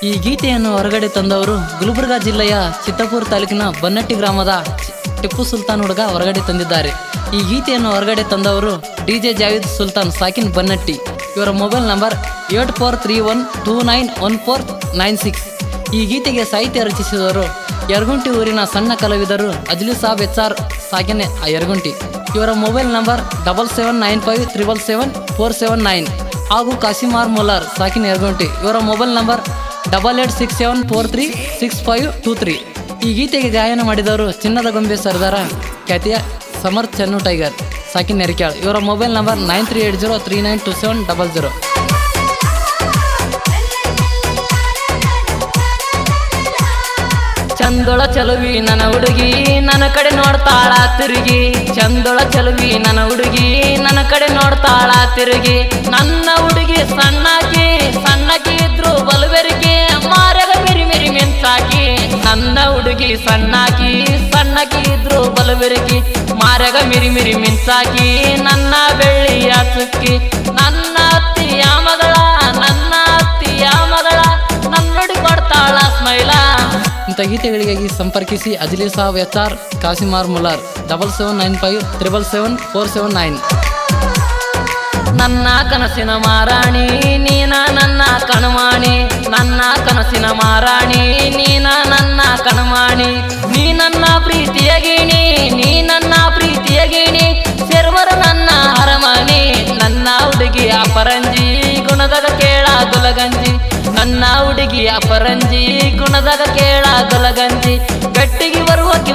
ಈ ಗೀತೆಯನ್ನು ಹೊರಗಡೆ ತಂದವರು ಗುಲ್ಬರ್ಗಾ ಜಿಲ್ಲೆಯ ಚಿತ್ತಾಪುರ ತಾಲೂಕಿನ ಬನ್ನಟ್ಟಿ ಗ್ರಾಮದ ಟಿಪ್ಪು ಸುಲ್ತಾನ್ ಹುಡುಗ ಹೊರಗಡೆ ತಂದಿದ್ದಾರೆ. ಈ ಗೀತೆಯನ್ನು ಹೊರಗಡೆ ತಂದವರು DJ ಜಾವೇದ್ ಸುಲ್ತಾನ್ ಸಾಕಿನ್ ಬನ್ನಟ್ಟಿ. ಇವರ ಮೊಬೈಲ್ ನಂಬರ್ 8431291496. ಈ ಗೀತೆಗೆ ಸಾಹಿತ್ಯ ರಚಿಸಿದವರು ಯರಗುಂಟಿ ಊರಿನ ಸಣ್ಣ ಕಲಾವಿದರು ಅಜ್ಲಿ ಸಾಬ್ HR ಸಾಕಿನ್ ಯರಗುಂಟಿ. ಇವರ ಮೊಬೈಲ್ ನಂಬರ್ 7795777479 ಹಾಗೂ ಕಾಸಿಮಾರ್ ಮುಲ್ಲಾರ್ ಸಾಕಿನ್ ಯರಗುಂಟಿ. ಇವರ ಮೊಬೈಲ್ ನಂಬರ್ 8867436523. ಈ ಗೀತೆಗೆ ಗಾಯನ ಮಾಡಿದವರು ಚಿನ್ನದ ಗೊಂಬೆ ಸರ್ದಾರ ಖ್ಯಾತಿಯ ಸಮರ್ಥ್ ಚೆನ್ನು ಟೈಗರ್ ಸಾಕಿನ್ ನೆರಿಕ್ಯಾಳ್. ಇವರ ಮೊಬೈಲ್ ನಂಬರ್ 9380392700. ಚಂದೊಳ ಚಲುವಿ ನನ್ನ ಹುಡುಗಿ ನನ್ನ ಕಡೆ ನೋಡ್ತಾಳ ತಿರುಗಿ. ಚಂದೊಳ ಚಲುವಿ ನನ್ನ ಹುಡುಗಿ ನನ್ನ ಕಡೆ ನೋಡ್ತಾಳ ತಿರುಗಿ. ನನ್ನ ಹುಡುಗಿ ಸಣ್ಣಕಿ ಇದ್ರು ಬಲುಬೆರಿಕೆ ಮಾರ್ಯಾಗ ಮಿರಿ ಮಿರಿ ಮಿಂಚಾಕಿ. ನನ್ನ ಹುಡುಗಿ ಸಣ್ಣಕಿ ಇದ್ರು ಬಲುಬೆರಿಕೆ ಮಾರ್ಯಾಗ ಮಿರಿ ಮಿರಿ ಮಿಂಚಾಕಿ. ನನ್ನ ಬೆಳ್ಳಿಯ ಚುಕ್ಕಿ ನನ್ನ ಅತ್ತಿಯ ಮಗಳ ನನ್ನೊಡಿ ಕೊಡ್ತಾಳ ಸ್ಮೈಲ. ಇಂಥ ಗೀತೆಗಳಿಗಾಗಿ ಸಂಪರ್ಕಿಸಿ ಅಜ್ಲಿ ಸಾಬ್ HR ಕಾಸಿಮಾರ್ ಮುಲ್ಲಾರ್ 7795777479. ನನ್ನ ಕನಸಿನ ಮಾರಾಣಿ ನೀನ ನನ್ನ ಕಣಮಾಣಿ. ನನ್ನ ಕನಸಿನ ಮಾರಾಣಿ ನೀನ ನನ್ನ ಕಣಮಾಣಿ. ನೀ ನನ್ನ ಪ್ರೀತಿಯ ಗಿಣಿ ಶರ್ವರ ನನ್ನ ಅರಮನೆ. ನನ್ನ ಹುಡುಗಿ ಅಪರಂಜಿ ಗುಣದಾಗ ಕೇಳ ಗುಲಗಂಜಿ. ನನ್ನ ಹುಡುಗಿ ಅಪರಂಜಿ ಗುಣದಾಗ ಕೇಳ ಗುಲಗಂಜಿ. ಬೆಟ್ಟಿಗೆ ಬರುವಕ್ಕೆ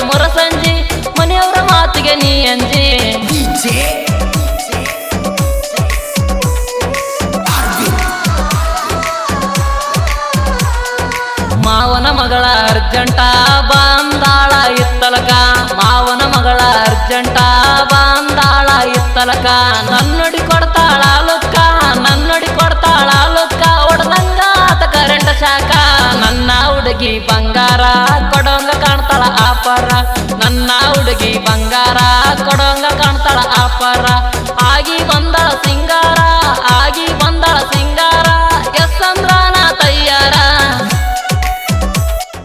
ಮೊರಸಂಜಿ ಮನೆಯವರ ಮಾತಿಗೆ ನೀ ಅಂಜಿ. ಮಾವನ ಮಗಳ ಅರ್ಜೆಂಟ ಬಂದಾಳ ಇತ್ತಲಕ. ಮಾವನ ಮಗಳ ಅರ್ಜೆಂಟ ಬಂದಾಳ ಇತ್ತಲಕ. ನನ್ನೊಡಿ ಕೊಡ್ತಾಳ ಲುಕ್ಕ ಹೊಡೆದಂಗ ಆತ ಕರೆಂಟ್ ಶಾಖ. ನನ್ನ ಹುಡುಗಿ ಬಂಗಾರ ಕೊಡೋಂಗ ಕಾಣ್ತಾಳ ಆಪರ. ನನ್ನ ಹುಡುಗಿ ಬಂಗಾರ ಕೊಡೋಂಗ ಕಾಣ್ತಾಳ ಆಪರ. ಆಗಿ ಬಂದಳ ಸಿಂಗಾರ ಎಸ್ ಅಂದ್ರಾನ ತಯ್ಯಾರ.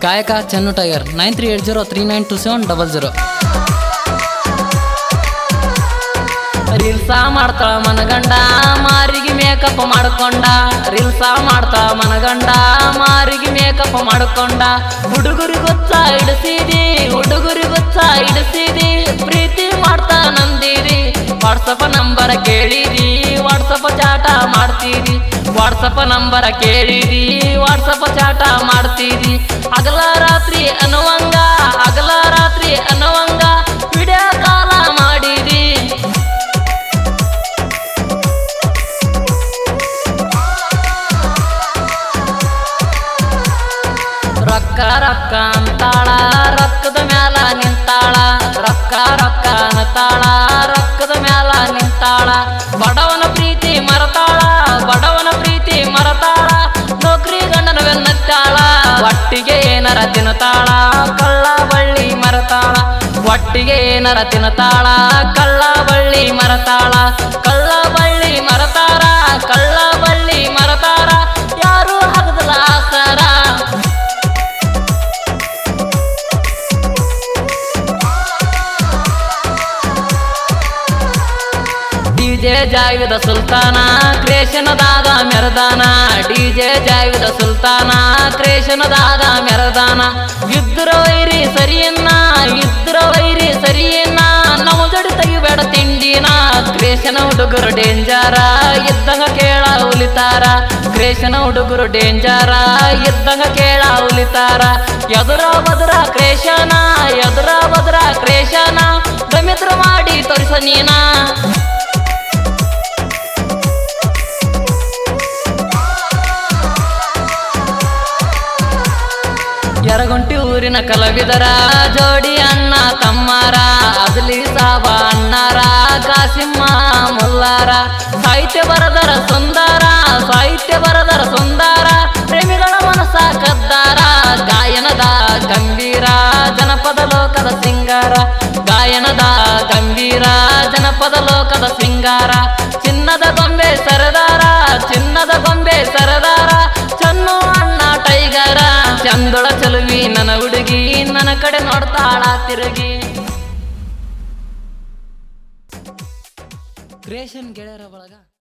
ಗಾಯಕ ಚೆನ್ನು ಟೈಗರ್ 9380392700. ರೀಲ್ಸ ಮಾಡ್ತಾಳ ಮನಗಂಡ ಮಾರಿಗೆ ಮೇಕಪ್ ಮಾಡ್ಕೊಂಡ. ರೀಲ್ಸ ಮಾಡ್ತಾಳ ಮನಗಂಡ ಮಾರಿಗೆ ಮೇಕಪ್ ಮಾಡ್ಕೊಂಡ. ಹುಡುಗರಿ ಗೊತ್ತ ಇಡಿಸಿದಿ ಪ್ರೀತಿ ಮಾಡ್ತಾ ನಂದಿರಿ. ವಾಟ್ಸಪ್ ನಂಬರ್ ಕೇಳಿದಿ ವಾಟ್ಸಪ್ ಚಾಟ ಮಾಡ್ತೀರಿ. ವಾಟ್ಸಪ್ ನಂಬರ್ ಕೇಳಿದಿ ವಾಟ್ಸಪ್ ಚಾಟ ಮಾಡ್ತೀರಿ. ಹಗಲ ರಾತ್ರಿ ಅನ್ನುವಂಗ ವಿಡಿಯೋ ಕಾಲ ಮಾಡಿದಿ. ರೊಕ್ಕ ಅಂತಾಳ ರೊಕ್ಕದ ಮ್ಯಾಲ ನಿಂತಾಳ. ರೊಕ್ಕ ಅಂತಾಳ ರೊಕ್ಕದ ಮ್ಯಾಲ ನಿಂತಾಳ. ಬಡವನ ಪ್ರೀತಿ ಮರತಾಳ ನೌಕರಿ ಗಂಡನ ಬೆನ್ನತ್ತಾಳ. ಒಟ್ಟಿಗೆ ಏನರ ತಿನ್ನತಾಳ ಕಳ್ಳ ಬಳ್ಳಿ ಮರತಾಳ. ಒಟ್ಟಿಗೆ ಏನರ ತಿನ್ನತಾಳ ಕಳ್ಳ ಬಳ್ಳಿ ಮರತಾಳ. ಕಳ್ಳ ಬಳ್ಳಿ ಮರತಾರ ಯಾರು ಹಗದಲ ಆಸರ. DJ ಜಾವೇದ್ ಸುಲ್ತಾನ ಕ್ರೇಷನದಾಗ ಮೆರದಾನ. DJ ಜಾವೇದ್ ಸುಲ್ತಾನ ಕ್ರೇಷನದಾಗ ಮೆರದಾನ. ಇದ್ರ ವೈರಿ ಸರಿಯನ್ನ ನಮ್ಮ ಜೋಡಿ ತೆಗಿಬೇಡ ತಿಂಡಿನ. ಕ್ರೇಷನ ಹುಡುಗರು ಡೇಂಜರ ಇದ್ದಂಗ ಕೇಳ ಉಲಿತಾರ. ಕ್ರೇಷನ ಹುಡುಗರು ಡೇಂಜರ ಇದ್ದಂಗ ಕೇಳ ಉಲಿತಾರ. ಎದುರ ಬದ್ರ ಕ್ರೇಷನ ಗಮಿತ್ರ ಮಾಡಿ ತೋರಿಸ ನೀನ. ಯರಗುಂಟಿ ಊರಿನ ಕಲಾವಿದರ ಜೋಡಿ ಅಣ್ಣ ತಮ್ಮಾರ. ಅಜ್ಲಿ ಸಾಬ ಅಣ್ಣಾರ ಕಾಸಿಮ್ಮ ಮುಲ್ಲಾರ. ಸಾಹಿತ್ಯ ಬರದರ ಸುಂದರ ಪ್ರೇಮಿಗಳ ಮನಸ ಕದ್ದಾರ. ಗಾಯನದ ಗಂಭೀರ ಜನಪದ ಲೋಕದ ಸಿಂಗಾರ. ಜನಪದ ಲೋಕದ ಸಿಂಗಾರ. ಚಿನ್ನದ ಗೊಂಬೆ ಸರದಾರ ಚೆಲುವಿ ನನ್ನ ಹುಡುಗಿ ನನ್ನ ಕಡೆ ನೋಡ್ತಾಳ ತಿರುಗಿ. ಕ್ರಿಯೇಷನ್ ಗೆಳೆಯರ ಬಳಗ.